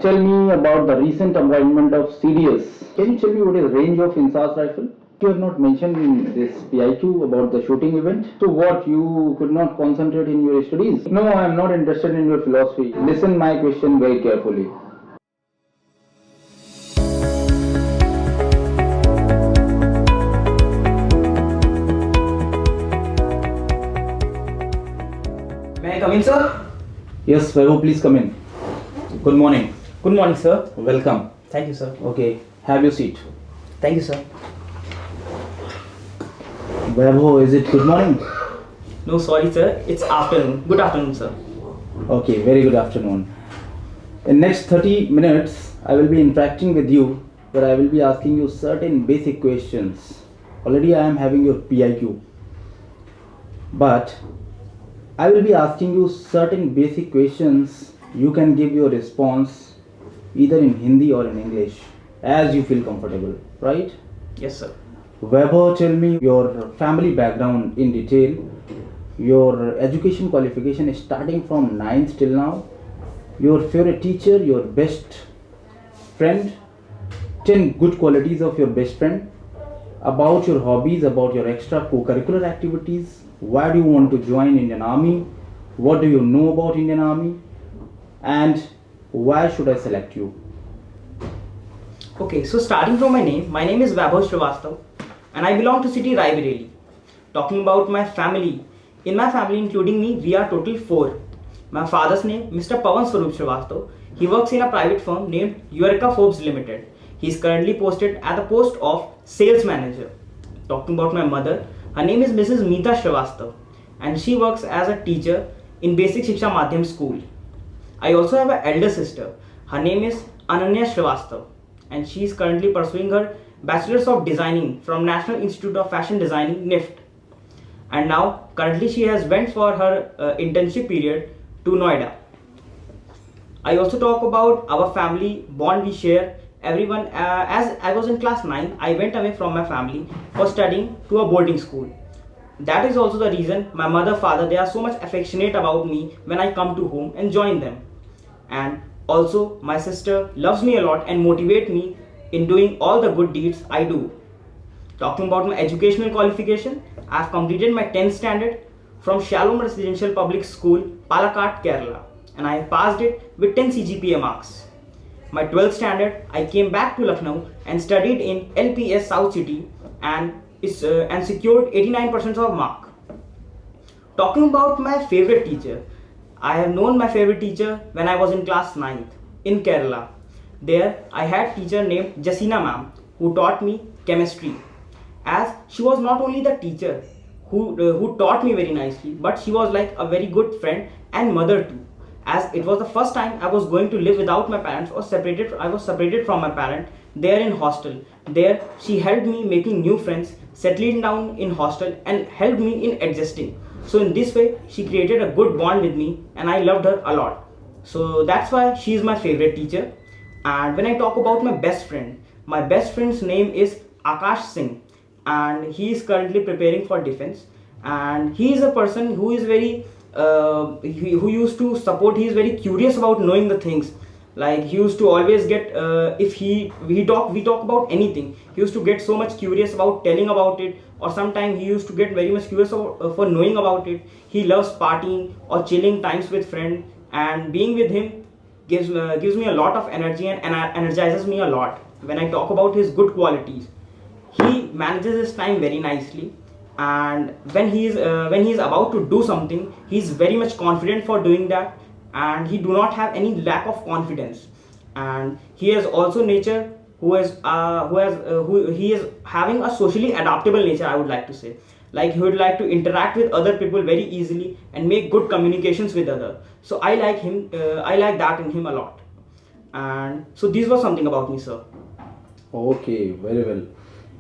Tell me about the recent appointment of CDS. Can you tell me what is range of INSAS rifle? You have not mentioned in this PIQ about the shooting event. So what, you could not concentrate in your studies? No, I am not interested in your philosophy. Listen my question very carefully. May I come in, sir? Yes, Vaibhav, please come in. Good morning. Good morning, sir. Welcome. Thank you, sir. Okay, have your seat. Thank you, sir. Vaibhav, is it good morning? No, sorry, sir. It's afternoon. Good afternoon, sir. Okay, very good afternoon. In next 30 minutes, I will be interacting with you, where I will be asking you certain basic questions. Already I am having your PIQ. But I will be asking you certain basic questions. You can give your response either in Hindi or in English, as you feel comfortable, right? Yes, sir. Vaibhav, tell me your family background in detail, your education qualification starting from 9th till now, your favorite teacher, your best friend, 10 good qualities of your best friend, about your hobbies, about your extra co-curricular activities, why do you want to join Indian Army, what do you know about Indian Army, and why should I select you? Okay, so starting from my name is Vaibhav Srivastava and I belong to city Raebraillei. Talking about my family, in my family including me, we are total 4. My father's name, Mr. Pawan Swarup Srivastava. He works in a private firm named Eureka Forbes Limited. He is currently posted at the post of sales manager. Talking about my mother, her name is Mrs. Meeta Srivastava and she works as a teacher in Basic Shiksha Madhyam School. I also have an elder sister. Her name is Ananya Srivastava and she is currently pursuing her Bachelor's of Designing from National Institute of Fashion Designing, NIFT. And now currently she has went for her internship period to Noida. I also talk about our family bond we share. Everyone, as I was in class 9, I went away from my family for studying to a boarding school. That is also the reason my mother, father, they are so much affectionate about me when I come to home and join them. And also my sister loves me a lot and motivate me in doing all the good deeds I do. Talking about my educational qualification, I have completed my 10th standard from Shalom Residential Public School, Palakkad, Kerala, and I passed it with 10 CGPA marks. My 12th standard, I came back to Lucknow and studied in LPS South City and secured 89% of mark. Talking about my favorite teacher, I have known my favorite teacher when I was in class 9th in Kerala. There I had teacher named Jasina ma'am who taught me chemistry. As she was not only the teacher who taught me very nicely, but she was like a very good friend and mother too. As it was the first time I was going to live without my parents or I was separated from my parent there in hostel. There she helped me making new friends, settling down in hostel and helped me in adjusting. So in this way she created a good bond with me and I loved her a lot. So that's why she is my favorite teacher. And when I talk about my best friend's name is Akash Singh and he is currently preparing for defense and he is a person who is very who used to support. He is very curious about knowing the things. Like he used to always get if we talk about anything, he used to get so much curious about telling about it, or sometimes he used to get very much curious about, for knowing about it. He loves partying or chilling times with friends, and being with him gives me a lot of energy and energizes me a lot. When I talk about his good qualities, he manages his time very nicely, and when he is about to do something, he is very much confident for doing that, and he do not have any lack of confidence. And he has also nature who he is having a socially adaptable nature, I would like to say. Like he would like to interact with other people very easily and make good communications with others. So I like him, I like that in him a lot. And so this was something about me, sir. Okay, very well.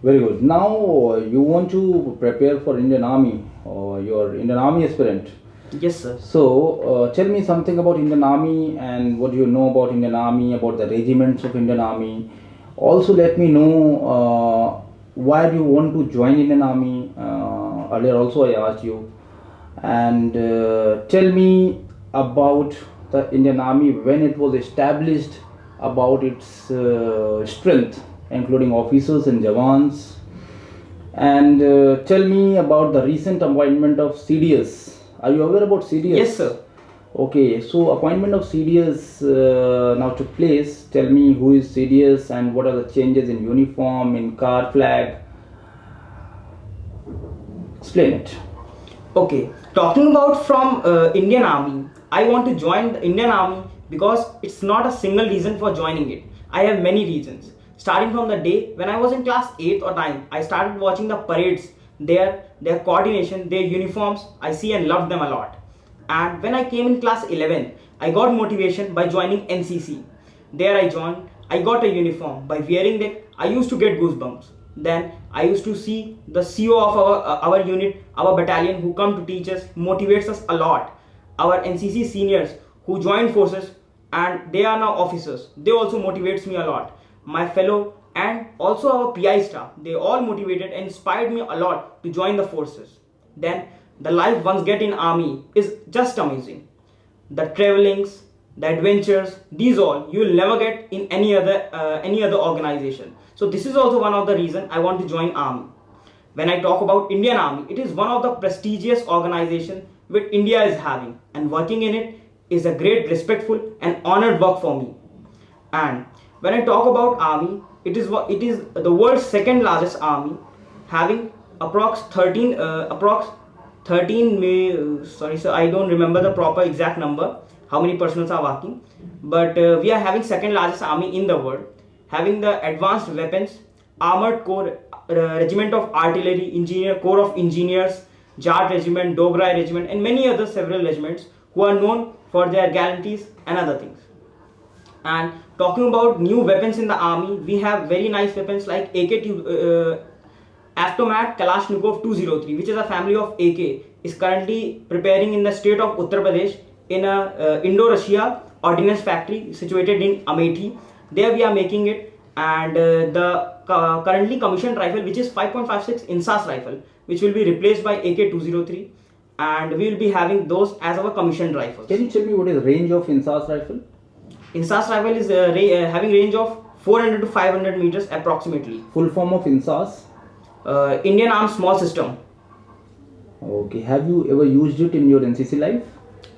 Very good. Now you want to prepare for Indian Army, or your Indian Army aspirant. Yes, sir. So tell me something about Indian Army and what do you know about Indian Army, about the regiments of Indian Army. Also let me know why do you want to join Indian Army. Earlier also I asked you. And tell me about the Indian Army, when it was established about its strength, including officers and jawans. And tell me about the recent appointment of CDS. Are you aware about CDS? Yes, sir. Okay, so appointment of CDS now took place. Tell me who is CDS and what are the changes in uniform, in car flag. Explain it. Okay, talking about from Indian Army, I want to join the Indian Army because it's not a single reason for joining it. I have many reasons. Starting from the day when I was in class 8 or 9, I started watching the parades, their coordination, their uniforms. I see and loved them a lot. And when I came in class 11, I got motivation by joining NCC. There I joined, I got a uniform. By wearing that, I used to get goosebumps. Then I used to see the CO of our unit, our battalion who come to teach us, motivates us a lot. Our NCC seniors who joined forces and they are now officers, they also motivates me a lot. My fellow and also our PI staff, they all motivated and inspired me a lot to join the forces. Then the life once get in army is just amazing. The travelings, the adventures, these all you will never get in any other organization. So this is also one of the reason I want to join army. When I talk about Indian Army, it is one of the prestigious organization which India is having, and working in it is a great respectful and honored work for me. And when I talk about army, it is the world's second largest army, having approx 13 sorry sir, I don't remember the proper exact number how many personnel are working, but we are having second largest army in the world, having the advanced weapons, armored corps, regiment of artillery, engineer corps of engineers, Jat regiment, Dogra regiment, and many other several regiments who are known for their gallantries and other things. And talking about new weapons in the army, we have very nice weapons like Automat Kalashnikov 203, which is a family of AK, is currently preparing in the state of Uttar Pradesh in a Indo-Russia ordnance factory situated in Amethi. There we are making it, and the currently commissioned rifle, which is 5.56 INSAS rifle, which will be replaced by AK-203, and we will be having those as our commissioned rifles. Can you tell me what is the range of INSAS rifle? INSAS rifle is having range of 400 to 500 meters approximately. Full form of INSAS? Indian Armed Small System. Okay. Have you ever used it in your NCC life?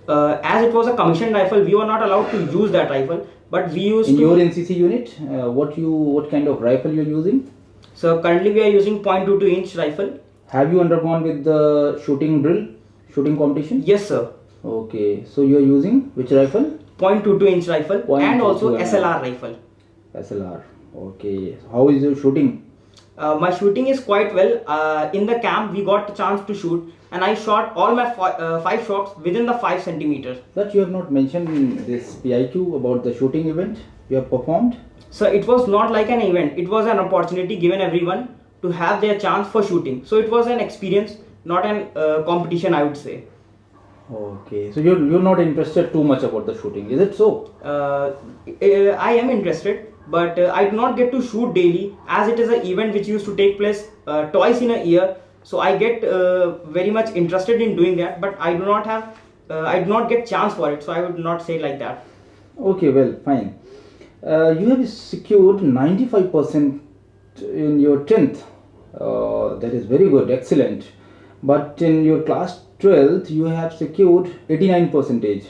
As it was a commissioned rifle, we were not allowed to use that rifle, but we used in your NCC unit. What kind of rifle you are using? So currently we are using .22 inch rifle. Have you undergone with the shooting drill, shooting competition? Yes, sir. Okay. So you are using which rifle? .22 inch rifle and also SLR rifle. SLR. Okay. How is your shooting? My shooting is quite well. In the camp, we got a chance to shoot, and I shot all my 5 shots within the 5 centimeters. But you have not mentioned in this PIQ about the shooting event you have performed? So it was not like an event. It was an opportunity given everyone to have their chance for shooting. So it was an experience, not an competition, I would say. Okay. So you're not interested too much about the shooting, is it so? I am interested. But I do not get to shoot daily, as it is an event which used to take place twice in a year. So I get very much interested in doing that, but I do not get chance for it. So I would not say like that. Okay, well, fine. You have secured 95% in your 10th. That is very good, excellent. But in your class 12th, you have secured 89%.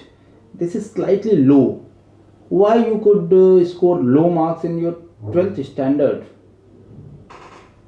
This is slightly low. Why you could score low marks in your 12th standard?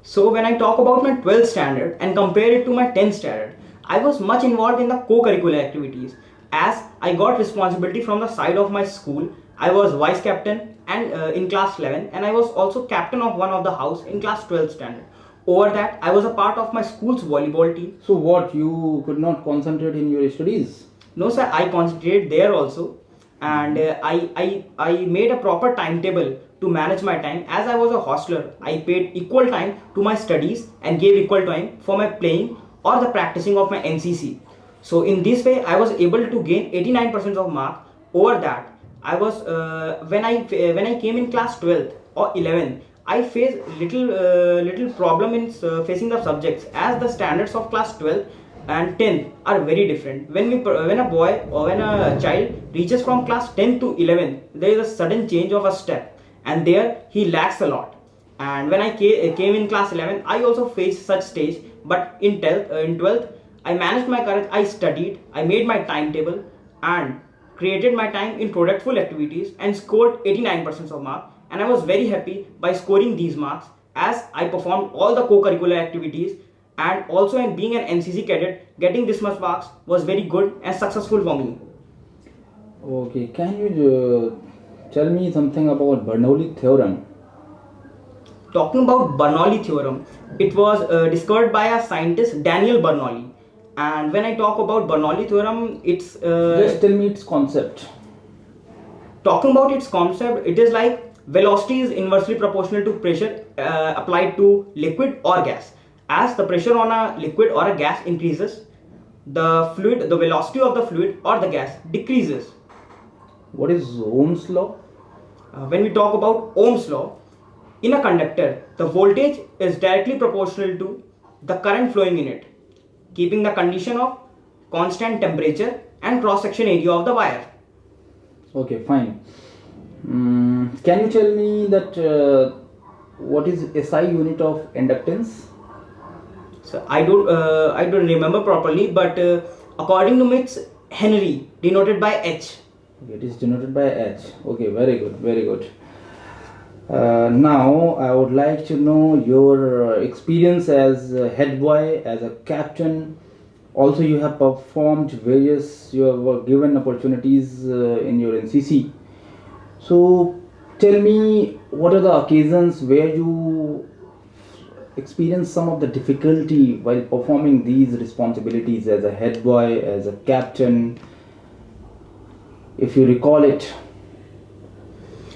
So when I talk about my 12th standard and compare it to my 10th standard, I was much involved in the co-curricular activities, as I got responsibility from the side of my school. I was vice captain and in class 11, and I was also captain of one of the house in class 12th standard. Over that, I was a part of my school's volleyball team. So what, you could not concentrate in your studies? No sir, I concentrated there also. And I made a proper timetable to manage my time. As I was a hostler, I paid equal time to my studies and gave equal time for my playing or the practicing of my NCC. So in this way, I was able to gain 89% of mark. Over that, I was when I came in class 12th or 11, I faced little problem in facing the subjects, as the standards of class 12 and 10th are very different. When a boy or when a child reaches from class 10 to 11, there is a sudden change of a step, and there he lacks a lot. And when I came in class 11, I also faced such stage. But in 12th, I managed my courage. I studied, I made my timetable, and created my time in productful activities and scored 89% of marks. And I was very happy by scoring these marks, as I performed all the co-curricular activities, and also in being an NCC cadet, getting this much marks was very good and successful for me. Okay, can you tell me something about Bernoulli theorem? Talking about Bernoulli theorem, it was discovered by a scientist, Daniel Bernoulli. And when I talk about Bernoulli theorem, it's just tell me its concept. Talking about its concept, it is like velocity is inversely proportional to pressure applied to liquid or gas. As the pressure on a liquid or a gas increases, the velocity of the fluid or the gas decreases. What is Ohm's law? When we talk about Ohm's law, in a conductor, the voltage is directly proportional to the current flowing in it, keeping the condition of constant temperature and cross-section area of the wire. Okay, fine. Can you tell me that what is SI unit of inductance? So I don't remember properly, but according to me, it's Henry, denoted by H. Okay, it is denoted by H. Okay, very good, very good. Now I would like to know your experience as a head boy, as a captain. Also, you have performed you have given opportunities in your NCC. So tell me, what are the occasions where you experience some of the difficulty while performing these responsibilities as a head boy, as a captain, if you recall it?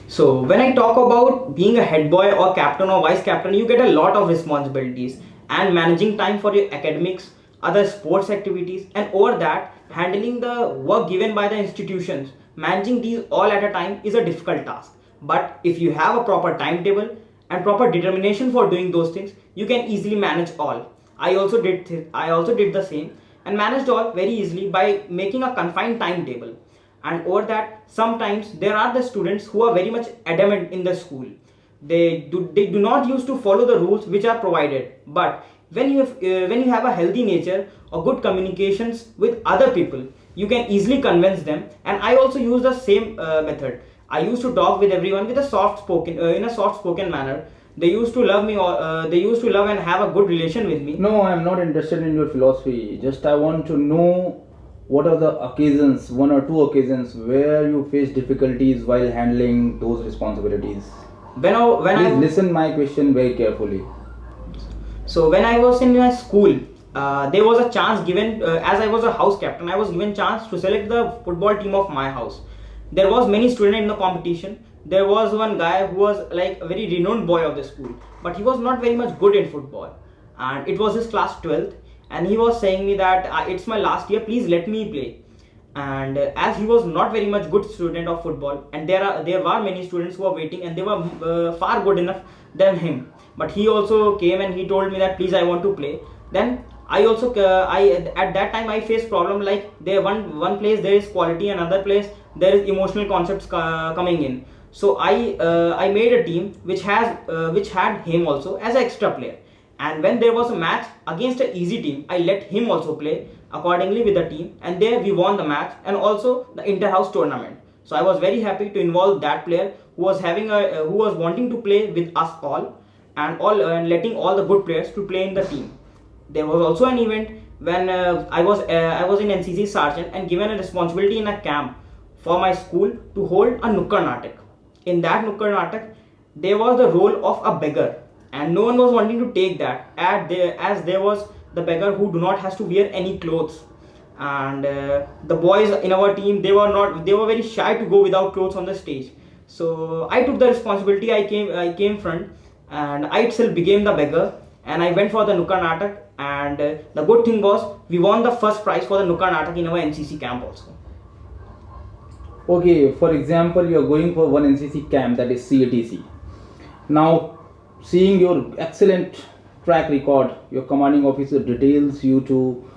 So when I talk about being a head boy or captain or vice captain, you get a lot of responsibilities and managing time for your academics, other sports activities, and over that, handling the work given by the institutions. Managing these all at a time is a difficult task. But if you have a proper timetable and proper determination for doing those things, you can easily manage all. I also did the same and managed all very easily by making a confined timetable. And over that, sometimes there are the students who are very much adamant in the school. They do not used to follow the rules which are provided. But when you have a healthy nature or good communications with other people, you can easily convince them. And I also use the same method. I used to talk with everyone with a soft spoken manner. They used to love me, or they used to love and have a good relation with me. No, I am not interested in your philosophy. Just I want to know, what are the occasions, one or two occasions, where you face difficulties while handling those responsibilities? Please listen my question very carefully. So when I was in my school, there was a chance given, as I was a house captain, I was given chance to select the football team of my house. There was many students in the competition. There was one guy who was like a very renowned boy of the school, but he was not very much good in football. And it was his class 12th, and he was saying me that it's my last year, please let me play. And as he was not very much good student of football, and there were many students who were waiting and they were far good enough than him, but he also came and he told me that please, I want to play. Then I also at that time I faced problem, like there one place there is quality, another place there is emotional concepts coming in. So I made a team which had him also as an extra player. And when there was a match against an easy team, I let him also play accordingly with the team, and there we won the match and also the inter-house tournament. So I was very happy to involve that player who was wanting to play with us all, and letting all the good players to play in the team. There was also an event when I was in NCC sergeant and given a responsibility in a camp for my school to hold a Nukkad Natak. In that Nukkad Natak, there was the role of a beggar. And no one was wanting to take that, as there was the beggar who do not has to wear any clothes. And the boys in our team, they were very shy to go without clothes on the stage. So I took the responsibility. I came front, and I itself became the beggar, and I went for the Nukkad Natak. And the good thing was, we won the first prize for the Nukkad Natak in our NCC camp also. Okay, for example, you are going for one NCC camp, that is CATC. Now, seeing your excellent track record, your commanding officer details you to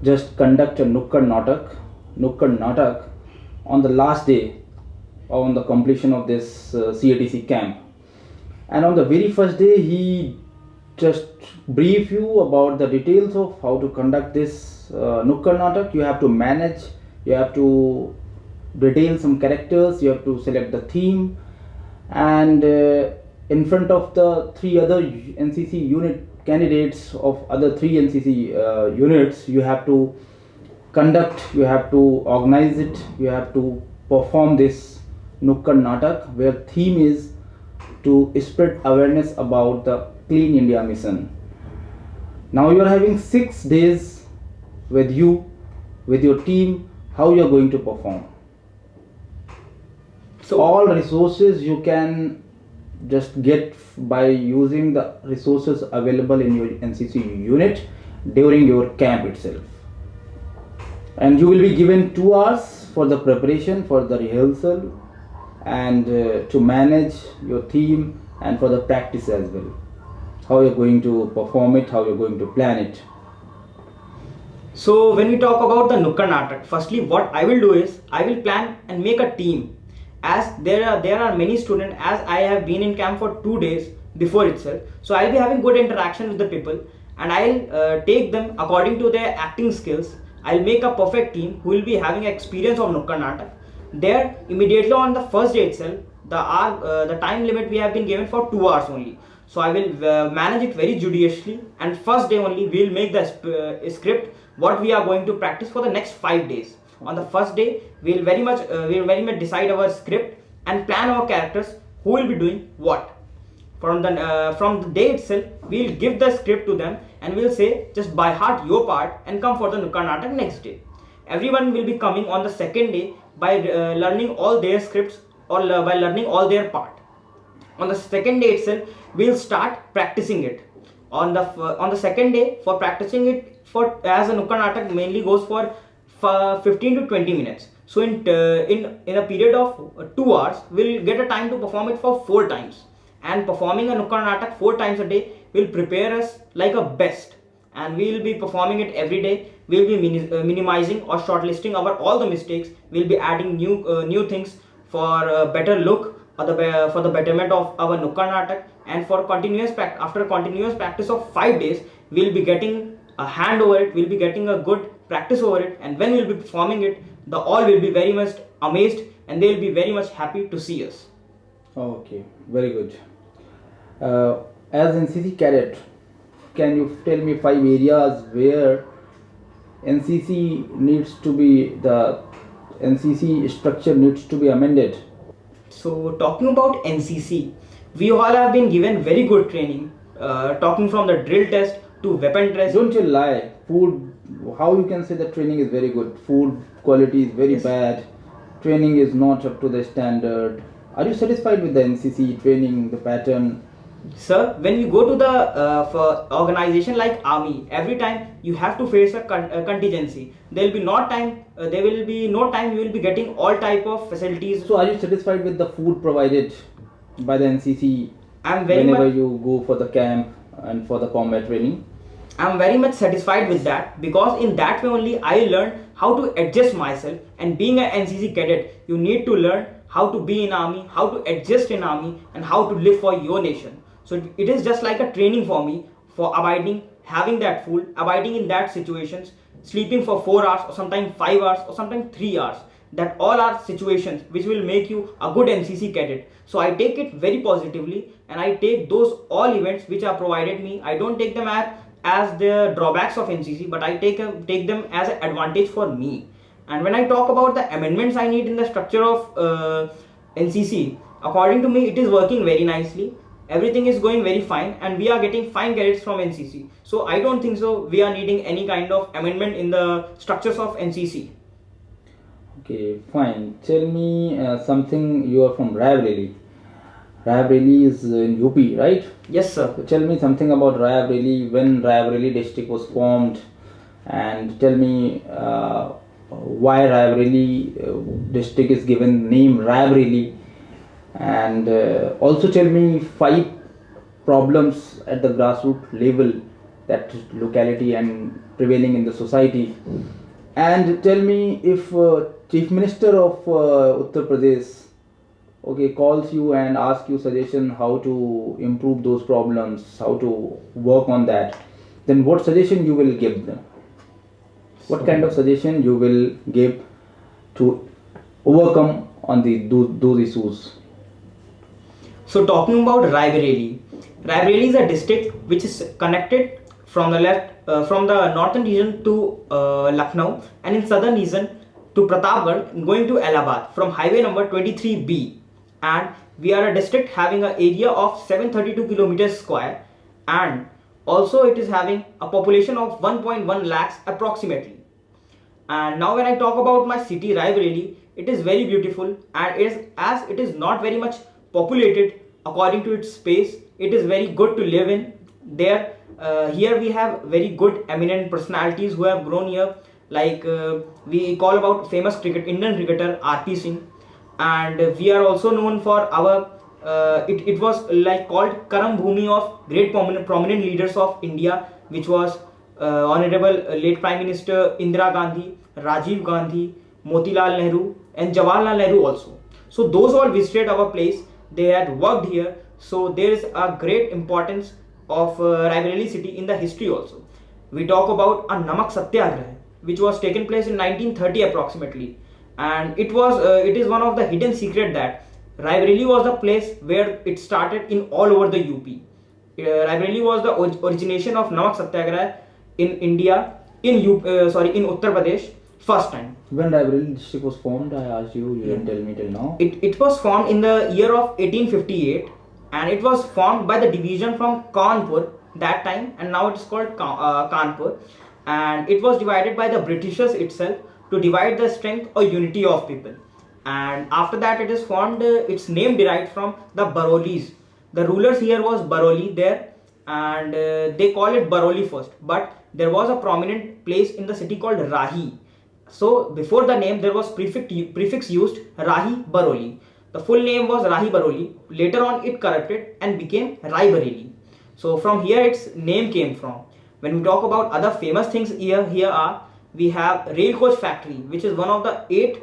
just conduct a Nukkad Natak on the last day on the completion of this CATC camp. And on the very first day, he just brief you about the details of how to conduct this Nukkad Natak. You have to manage, you have to detail some characters, you have to select the theme, and in front of the three other NCC unit candidates of other three NCC units, you have to conduct, you have to organize it, you have to perform this Nukkad Natak, where theme is to spread awareness about the Clean India mission. Now you are having 6 days with you, with your team, how you are going to perform. So all resources you can just get by using the resources available in your NCC unit during your camp itself. And you will be given 2 hours for the preparation, for the rehearsal, and to manage your theme, and for the practice as well. How you're going to perform it, how you're going to plan it. So when we talk about the Nukkad Natak, firstly what I will do is I will plan and make a team. As there are many students, as I have been in camp for 2 days before itself, so I'll be having good interaction with the people, and I'll take them according to their acting skills. I'll make a perfect team who will be having experience of Nukkad Natak. There immediately on the first day itself, the time limit we have been given for 2 hours only. So I will manage it very judiciously, and first day only we will make the script what we are going to practice for the next 5 days. On the first day we will very much decide our script and plan our characters who will be doing what. From the day itself we will give the script to them, and we will say just by heart your part and come for the Nukkad Natak next day. Everyone will be coming on the second day by learning all their scripts, or by learning all their part. On the second day itself we will start practicing it. On the second day, for practicing it, for as a Nukkad Natak mainly goes for 15 to 20 minutes. So in a period of 2 hours we'll get a time to perform it for 4 times. And performing a Nukkad Natak 4 times a day will prepare us like a best, and we will be performing it every day. We will be minimizing or shortlisting all the mistakes. We will be adding new things for a better look, or for the betterment of our Nukkad Natak. And for after continuous practice of 5 days, we will be getting a hand over it. We will be getting a good practice over it, and when we will be performing it, the all will be very much amazed, and they will be very much happy to see us. Okay, very good. As NCC cadet, can you tell me 5 areas where NCC structure needs to be amended? So talking about NCC, we all have been given very good training, talking from the drill test to weapon test. Don't you lie. Food, how you can say that training is very good? Food quality is very bad. Training is not up to the standard. Are you satisfied with the NCC training, the pattern? Sir, when you go to the for organization like army, every time you have to face a contingency. There will be no time you will be getting all type of facilities. So are you satisfied with the food provided by the NCC whenever you go for the camp and for the combat training? I am very much satisfied with that, because in that way only I learned how to adjust myself. And being an NCC cadet, you need to learn how to be in army, how to adjust in army, and how to live for your nation. So it is just like a training for me, for abiding, having that food, abiding in that situations, sleeping for 4 hours, or sometimes 5 hours, or sometimes 3 hours. That all are situations which will make you a good NCC cadet. So I take it very positively, and I take those all events which are provided me. I don't take them as the drawbacks of NCC, but I take them as an advantage for me. And when I talk about the amendments I need in the structure of NCC, according to me it is working very nicely. Everything is going very fine, and we are getting fine cadets from NCC. So I don't think so we are needing any kind of amendment in the structures of NCC. Okay, fine. Tell me something. You are from Raebraillei. Raebraillei is in UP, right? Yes, sir. So tell me something about Raebraillei, when Raebraillei district was formed, and tell me why Raebraillei district is given name Raebraillei, and also tell me 5 problems at the grassroots level that locality and prevailing in the society. And tell me, if Chief Minister of Uttar Pradesh, okay, calls you and asks you suggestion how to improve those problems, how to work on that, then what suggestion you will give them? What kind of suggestion you will give to overcome on those issues? So talking about Raebraillei, Raebraillei is a district which is connected from the from the northern region to Lucknow, and in southern region to Pratapgarh, going to Allahabad from highway number 23B. And we are a district having an area of 732 kilometers square, and also it is having a population of 1.1 lakhs approximately. And now when I talk about my city Raebraillei, it is very beautiful, and as it is not very much populated according to its space, it is very good to live in. There here we have very good eminent personalities who have grown here, like we call about famous Indian cricketer R.P. Singh, and we are also known for our it was like called Karam Bhumi of great prominent leaders of India, which was Honorable late Prime Minister Indira Gandhi, Rajiv Gandhi, Motilal Nehru, and Jawaharlal Nehru also. So those all visited our place, they had worked here, so there is a great importance of Raebraillei city in the history also. We talk about a Namak Satyagraha, which was taken place in 1930 approximately, and it is one of the hidden secret that Raebraillei was the place where it started in all over the UP. Raebraillei was the origination of Namak Satyagraha in India, in Uttar Pradesh, first time. When Raebraillei district was formed, I asked you, you didn't tell me till now. It was formed in the year of 1858, and it was formed by the division from Kanpur that time, and now it is called Kanpur, and it was divided by the Britishers itself to divide the strength or unity of people. And after that it is formed, its name derived from the Barolis. The rulers here was Baroli there, and they call it Baroli first, but there was a prominent place in the city called Rahi. So before the name there was prefix used Rahi Baroli. The full name was Rahi Baroli. Later on it corrupted and became Raebraillei. So from here its name came from. When we talk about other famous things here we have rail coach factory, which is one of the 8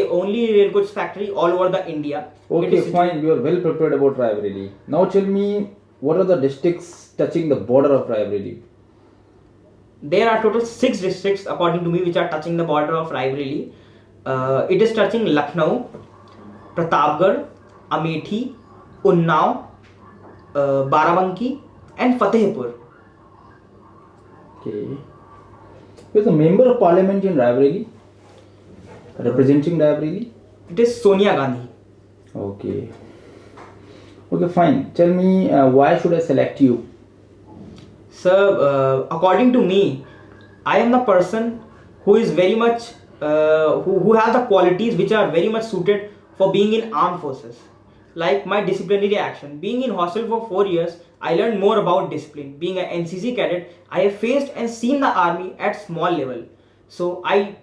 only rail coach factory all over the India. Okay, fine, you are well prepared about Raebraillei. Now tell me, what are the districts touching the border of Raebraillei? There are total 6 districts according to me which are touching the border of Raebraillei. It is touching Lucknow, Pratapgarh, Amethi, Unnao, Barabanki, and Fatehpur. Okay. Who is the member of parliament in Raebraillei? Representing Raebraillei? It is Sonia Gandhi. Okay. Okay, fine. Tell me, why should I select you? Sir, according to me, I am the person who is very much who have the qualities which are very much suited for being in armed forces. Like my disciplinary action. Being in hostel for 4 years, I learned more about discipline. Being an NCC cadet, I have faced and seen the army at small level. So I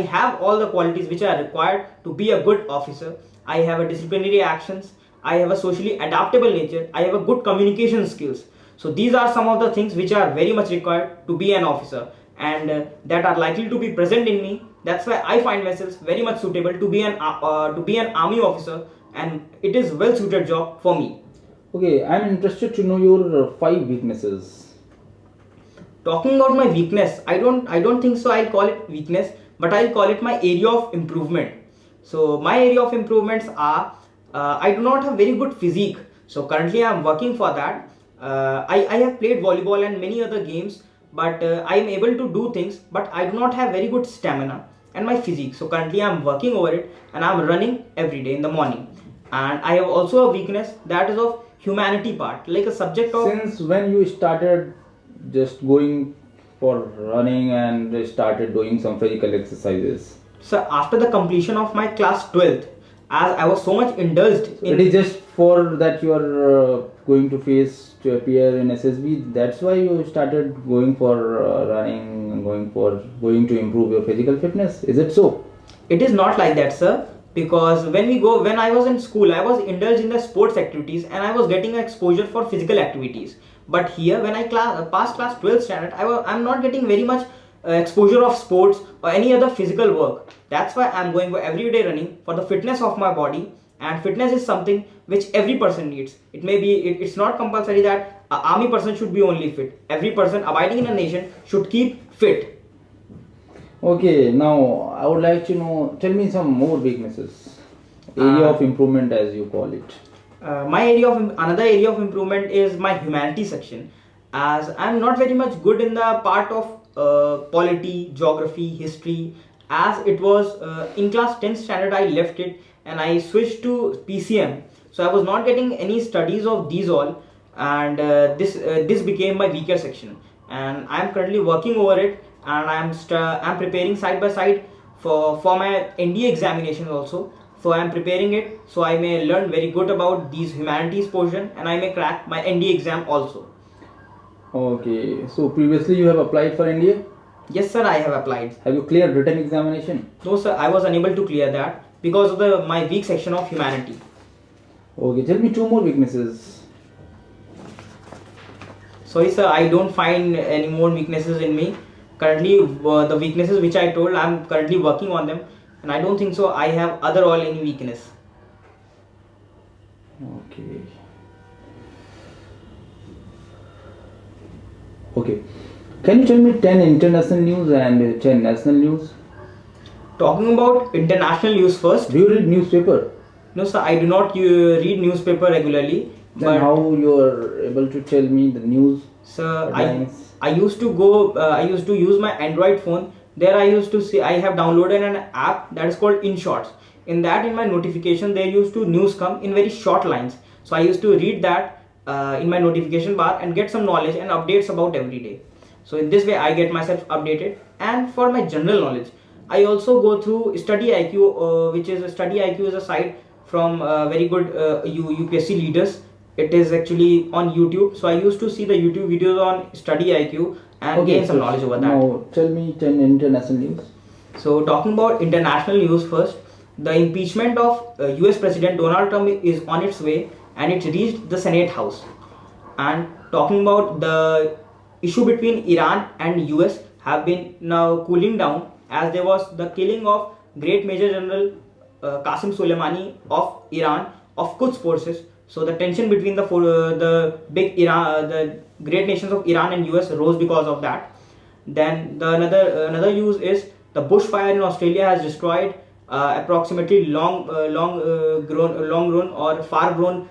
have all the qualities which are required to be a good officer. I have a disciplinary actions. I have a socially adaptable nature. I have a good communication skills. So these are some of the things which are very much required to be an officer, and that are likely to be present in me. That's why I find myself very much suitable to be an army officer, and it is well suited job for me. Okay, I am interested to know your 5 weaknesses. Talking about my weakness, I don't think so I'll call it weakness, but I'll call it my area of improvement. So my area of improvements are, I do not have very good physique. So currently I am working for that. I have played volleyball and many other games, but I am able to do things, but I do not have very good stamina and my physique. So currently I am working over it, and I am running every day in the morning. And I have also a weakness, that is of humanity part, like a subject of... Since when you started just going for running and started doing some physical exercises? So after the completion of my class 12th, as I was so much indulged in... It is just for that you are going to face to appear in SSB, that's why you started going for running and going to improve your physical fitness, is it so? It is not like that, sir, because when I was in school, I was indulged in the sports activities and I was getting exposure for physical activities. But here, when I passed class 12th standard, I'm not getting very much exposure of sports or any other physical work. That's why I'm going for everyday running for the fitness of my body. And fitness is something which every person needs. It's not compulsory that an army person should be only fit. Every person abiding in a nation should keep fit. Okay, now I would like to know, tell me some more weaknesses, area of improvement as you call it. Another area of improvement is my humanities section, as I'm not very much good in the part of polity, geography, history, as it was in class 10th standard I left it and I switched to PCM, so I was not getting any studies of these all, and this became my weaker section, and I'm currently working over it, and I'm preparing side by side for my NDA examination also. So I am preparing it so I may learn very good about these humanities portion and I may crack my NDA exam also. Okay, so previously you have applied for NDA? Yes sir, I have applied. Have you cleared written examination? No sir, I was unable to clear that because of my weak section of humanity. Okay, tell me two more weaknesses. Sorry sir, I don't find any more weaknesses in me. Currently the weaknesses which I told, I'm currently working on them. And I don't think so I have any weakness. Okay. Okay. Can you tell me 10 international news and 10 national news? Talking about international news first. Do you read newspaper? No sir, I do not read newspaper regularly. Then how you are able to tell me the news? Sir, I used to use my Android phone. There I used to see, I have downloaded an app that is called InShots. In that, in my notification, there used to news come in very short lines. So I used to read that in my notification bar and get some knowledge and updates about every day. So in this way, I get myself updated. And for my general knowledge, I also go through Study IQ, which is Study IQ is a site from very good UPSC leaders. It is actually on YouTube. So I used to see the YouTube videos on Study IQ and gain some knowledge over that. Now tell me 10 international news. So talking about international news first, the impeachment of US President Donald Trump is on its way and it reached the Senate House. And talking about the issue between Iran and US have been now cooling down, as there was the killing of great Major General Qasim Soleimani of Iran of Quds forces. So the tension between the great nations of Iran and US rose because of that. Then another news is the bushfire in Australia has destroyed approximately long grown or far grown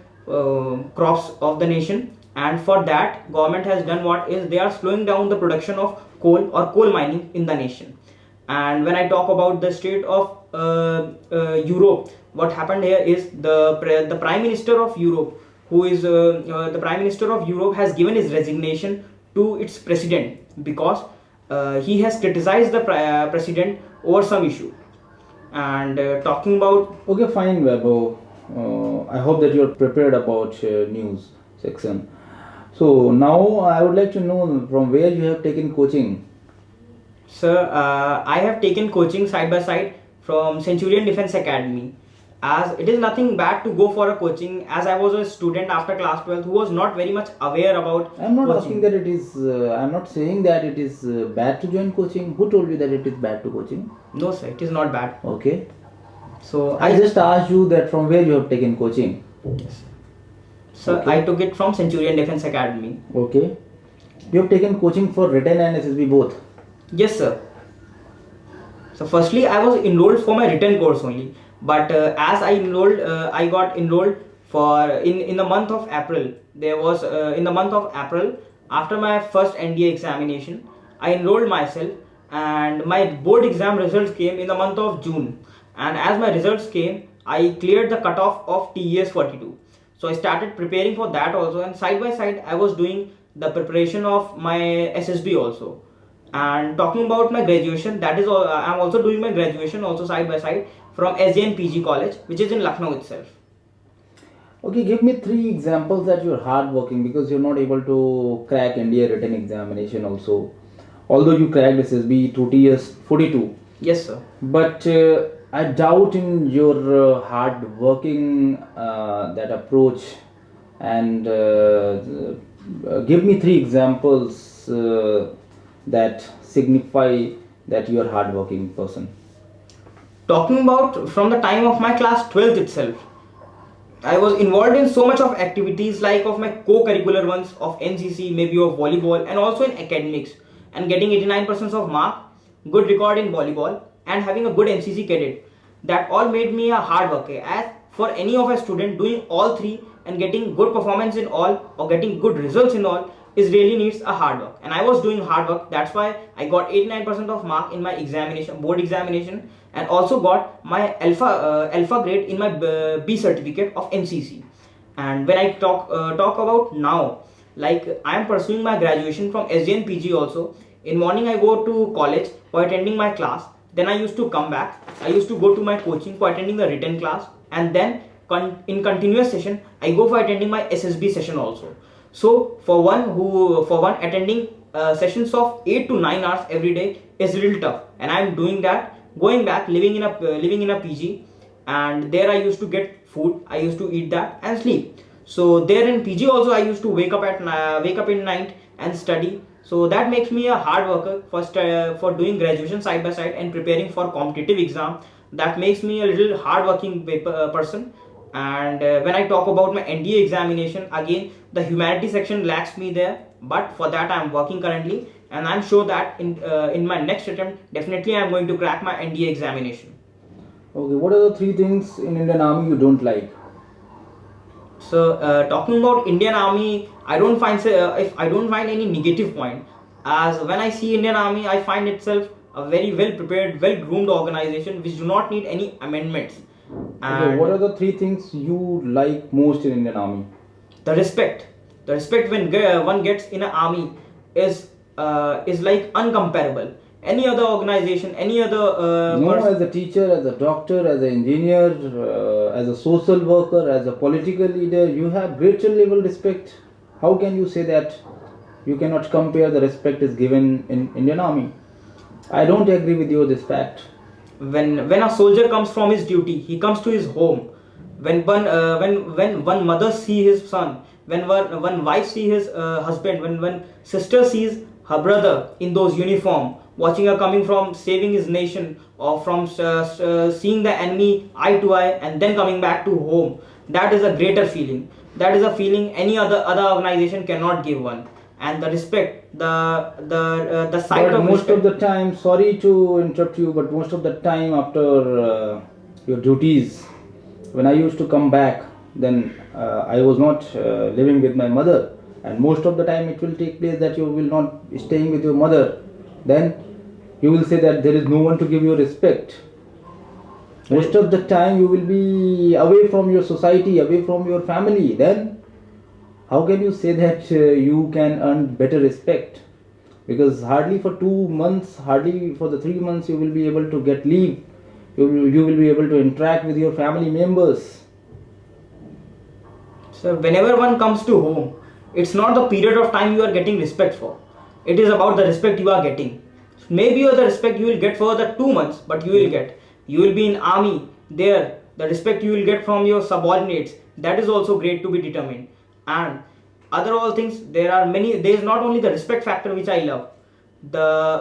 crops of the nation, and for that government has done what is they are slowing down the production of coal or coal mining in the nation. And when I talk about the state of Europe, what happened here is the Prime Minister of Europe, who is the Prime Minister of Europe, has given his resignation to its president because he has criticized the president over some issue. And talking about okay, fine, Vaibhav. I hope that you're prepared about news section. So now I would like to know from where you have taken coaching. Sir, I have taken coaching side by side from Centurion Defense Academy, as it is nothing bad to go for a coaching, as I was a student after class 12 who was not very much aware about I'm not coaching. asking that it is, I'm not saying that it is bad to join coaching. Who told you that it is bad to coaching? No sir, it is not bad. Okay. So I just asked you that from where you have taken coaching. Yes. Sir, Okay. I took it from Centurion Defense Academy. Okay. You have taken coaching for written and SSB both. Yes sir. So firstly I was enrolled for my written course only, but as I got enrolled for in the month of April. There was in the month of April, after my first NDA examination, I enrolled myself, and my board exam results came in the month of June. And as my results came, I cleared the cutoff of TES 42. So I started preparing for that also, and side by side I was doing the preparation of my SSB also. And talking about my graduation, that is all, I'm also doing my graduation also side by side from SJN PG College, which is in Lucknow itself. Okay, give me 3 examples that you're hardworking because you're not able to crack NDA written examination also. Although you cracked SSB through TES 42. Yes sir. But I doubt in your hard working that approach and Give me three examples that signify that you are hardworking person. Talking about from the time of my class 12th itself, I was involved in so much of activities like of my co-curricular ones of NCC, maybe of volleyball, and also in academics, and getting 89% of mark, good record in volleyball, and having a good NCC cadet. That all made me a hard worker. As for any of a student, doing all three and getting good performance in all or getting good results in all is really needs a hard work. And I was doing hard work. That's why I got 89% of mark in my examination, board examination, and also got my alpha grade in my B certificate of NCC. And when I talk about now, like I am pursuing my graduation from SJN PG also. In morning I go to college for attending my class. Then I used to come back. I used to go to my coaching for attending the written class, and then in continuous session I go for attending my SSB session also. So for one attending sessions of 8 to 9 hours every day is a little tough, and I am doing that. Going back, living in a PG, and there I used to get food. I used to eat that and sleep. So there in PG also I used to wake up in night and study. So that makes me a hard worker for doing graduation side by side and preparing for competitive exam. That makes me a little hard working person. And when I talk about my NDA examination, again the humanity section lacks me there, but for that I am working currently, and I'm sure that in my next attempt definitely I'm going to crack my NDA examination. Okay, what are the three things in Indian Army you don't like? So talking about Indian Army, I don't find if I don't find any negative point, as when I see Indian Army, I find itself a very well prepared, well groomed organization which do not need any amendments. Okay, what are the three things you like most in Indian Army? The respect. The respect when one gets in an army is like uncomparable. Any other organization, any other No, as a teacher, as a doctor, as an engineer, as a social worker, as a political leader, you have greater level respect. How can you say that you cannot compare the respect is given in Indian Army? I don't agree with you on this fact. When a soldier comes from his duty, he comes to his home. When one mother see his son, when one wife see his husband, when sister sees her brother in those uniform, watching her coming from saving his nation or from seeing the enemy eye to eye and then coming back to home, that is a greater feeling. That is a feeling any other organization cannot give one. And the respect, the sight But of most respect. of the time, sorry to interrupt you, but most of the time after your duties, when I used to come back, then I was not living with my mother, and most of the time it will take place that you will not be staying with your mother. Then you will say that there is no one to give you respect. Most of the time you will be away from your society, away from your family. Then how can you say that you can earn better respect? Because hardly for 2 months, hardly for the 3 months you will be able to get leave. You will be able to interact with your family members. So whenever one comes to home, it's not the period of time you are getting respect for. It is about the respect you are getting. Maybe the respect you will get for the 2 months, but you will get. You will be in army there. The respect you will get from your subordinates, that is also great to be determined. And other all things, there are many. There is not only the respect factor which I love.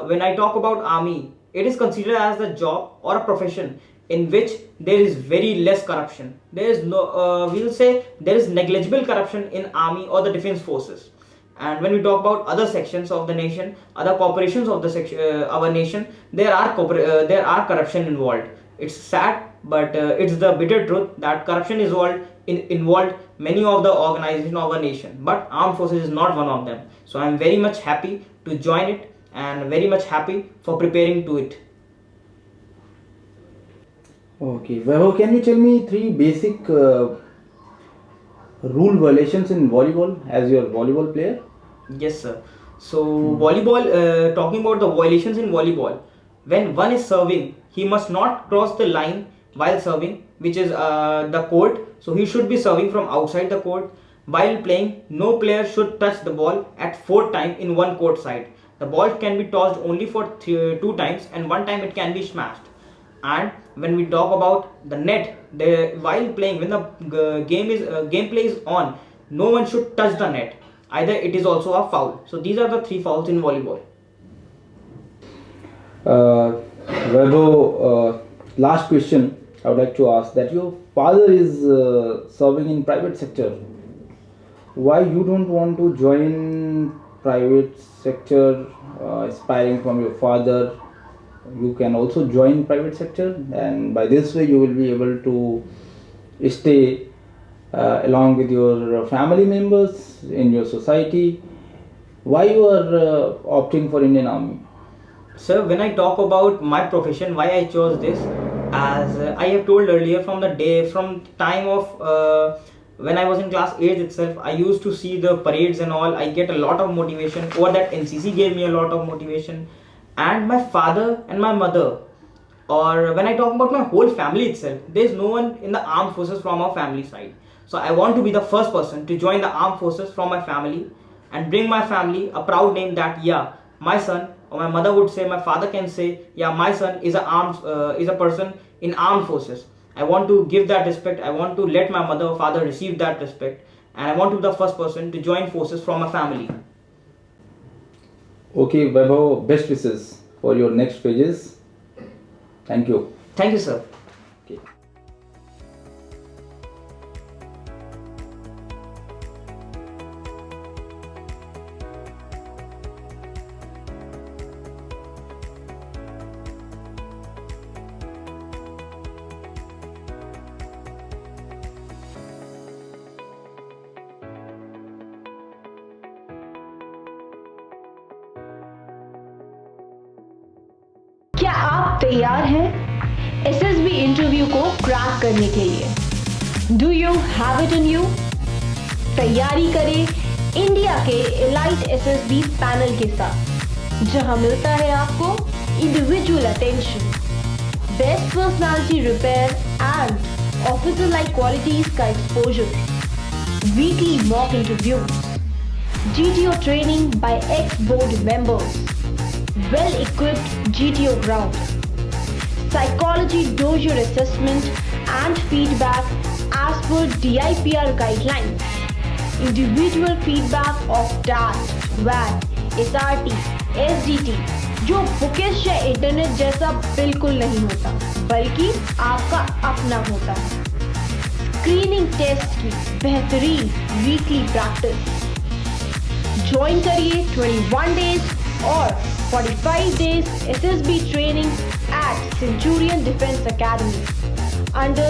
When I talk about army, it is considered as a job or a profession in which there is very less corruption. There is no, we will say there is negligible corruption in army or the defense forces. And when we talk about other sections of the nation, other corporations of the our nation, there are corruption involved. It's sad, but it's the bitter truth that corruption is involved many of the organizations of our nation. But armed forces is not one of them. So I am very much happy to join it and very much happy for preparing to it. Okay, Vaibhav, can you tell me three basic rule violations in volleyball as your volleyball player? Yes, sir. So volleyball, talking about the violations in volleyball, when one is serving, he must not cross the line while serving, which is the court. So he should be serving from outside the court. While playing, no player should touch the ball at 4 times in one court side. The ball can be tossed only for 2 times, and 1 time it can be smashed. And when we talk about the net, while playing, when the gameplay is on, no one should touch the net. either it is also a foul. So these are the 3 fouls in volleyball. Vaibhav, last question I would like to ask, that your father is serving in private sector. Why you don't want to join private sector, aspiring from your father? You can also join private sector, and by this way you will be able to stay along with your family members in your society. Why you are opting for Indian Army? Sir, when I talk about my profession, why I chose this, as I have told earlier, from time of when I was in class 8 itself, I used to see the parades and all. I get a lot of motivation. Over that, NCC gave me a lot of motivation. And my father and my mother, or when I talk about my whole family itself, there is no one in the armed forces from our family side. So I want to be the first person to join the armed forces from my family and bring my family a proud name that, yeah, my son, or my mother would say, my father can say, yeah, my son is a person in armed forces. I want to give that respect. I want to let my mother or father receive that respect, and I want to be the first person to join forces from a family. Okay, Vaibhav, best wishes for your next phases. Thank you. Thank you, sir. Okay. क्या आप तैयार हैं SSB interview को crack करने के लिए? Do you have it in you? तैयारी करें इंडिया के एलाइट SSB पैनल के साथ, जहां मिलता है आपको individual attention, best personality repair and officer like qualities का exposure, weekly mock interviews, GTO training by ex-board members, well-equipped GTO ground, psychology dossier assessment and feedback as per DIPR guidelines, individual feedback of DAT, VAT, SRT, SDT, जो bookish या internet जैसा बिल्कुल नहीं होता, बल्कि आपका अपना होता है। स्क्रीनिंग टेस्ट की बेहतरीन वीकली प्रैक्टिस। ज्वाइन करिए 21 days or 45 days SSB training at Centurion Defense Academy under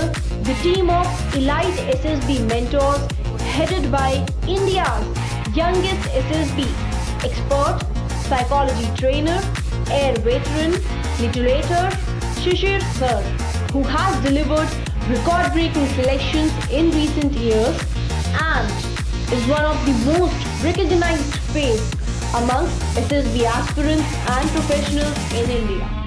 the team of elite SSB mentors headed by India's youngest SSB expert, psychology trainer, air veteran, literator Shishir Sir, who has delivered record-breaking selections in recent years and is one of the most recognized face amongst SSB aspirants and professionals in India.